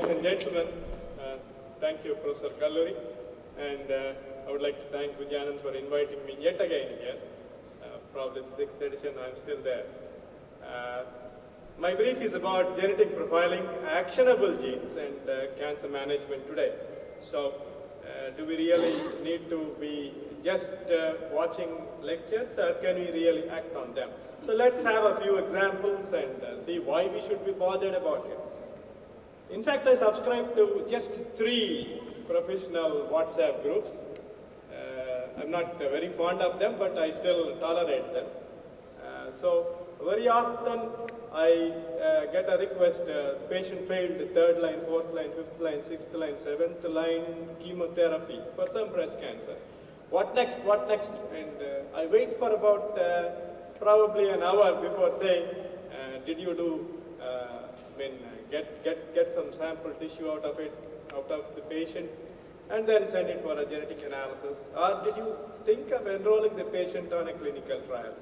ladies and gentlemen, thank you, Professor Kalluri, and I would like to thank Vijayanand for inviting me yet again here. Probably the sixth edition, I'm still there. My brief is about genetic profiling, actionable genes, and cancer management today. So, do we really need to be just watching lectures, or can we really act on them? So let's have a few examples and see why we should be bothered about it. In fact, I subscribe to just 3 professional WhatsApp groups. I'm not very fond of them, but I still tolerate them. So very often I get a request, patient failed 3rd line, 4th line, 5th line, 6th line, 7th line chemotherapy for some breast cancer. What next, what next? And I wait for about probably an hour before saying, did you do, get some sample tissue out of the patient, and then send it for a genetic analysis? Or did you think of enrolling the patient on a clinical trial?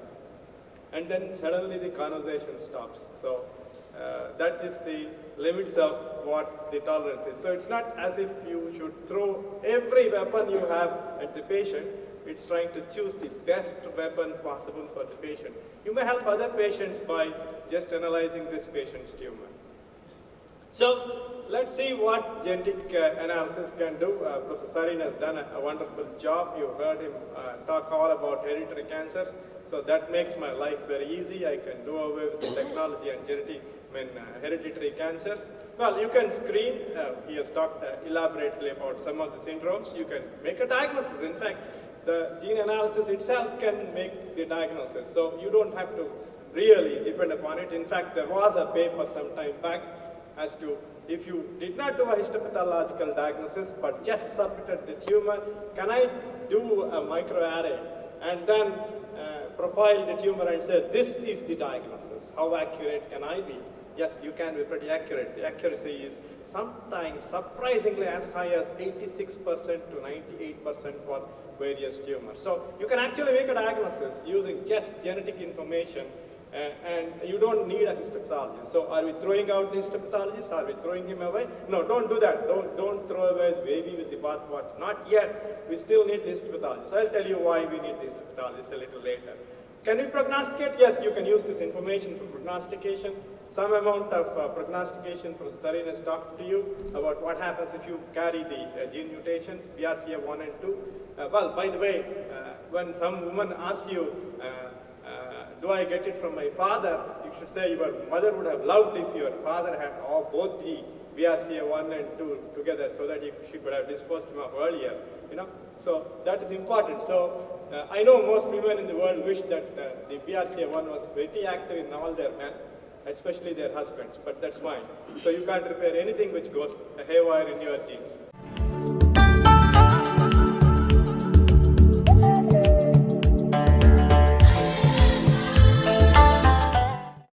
And then suddenly the conversation stops. So that is the limits of what the tolerance is. So it's not as if you should throw every weapon you have at the patient. It's trying to choose the best weapon possible for the patient. You may help other patients by just analyzing this patient's tumor. So let's see what genetic analysis can do. Professor Sarin has done a wonderful job. You heard him talk all about hereditary cancers. So that makes my life very easy. I can do away with the technology and hereditary cancers. Well, you can screen. He has talked elaborately about some of the syndromes. You can make a diagnosis. In fact, the gene analysis itself can make the diagnosis. So you don't have to really depend upon it. In fact, there was a paper some time back as to if you did not do a histopathological diagnosis but just submitted the tumor, can I do a microarray and then profile the tumor and say, this is the diagnosis? How accurate can I be? Yes, you can be pretty accurate. The accuracy is sometimes surprisingly as high as 86% to 98% for various tumors. So you can actually make a diagnosis using just genetic information, and you don't need a histopathologist. So are we throwing out the histopathologist? Are we throwing him away? No, don't do that. Don't throw away the baby with the bathwater. Not yet. We still need the histopathologist. I'll tell you why we need the histopathologist a little later. Can we prognosticate? Yes, you can use this information for prognostication. Some amount of prognostication, Professor Sarin has talked to you about what happens if you carry the gene mutations, BRCA1 and 2. Well, by the way, when some woman asks you, do I get it from my father? You should say your mother would have loved if your father had both the BRCA1 and 2 together, so that she could have disposed him of earlier. So that is important. So I know most women in the world wish that the BRCA1 was very active in all their men, especially their husbands, but that's fine. So you can't repair anything which goes haywire in your genes.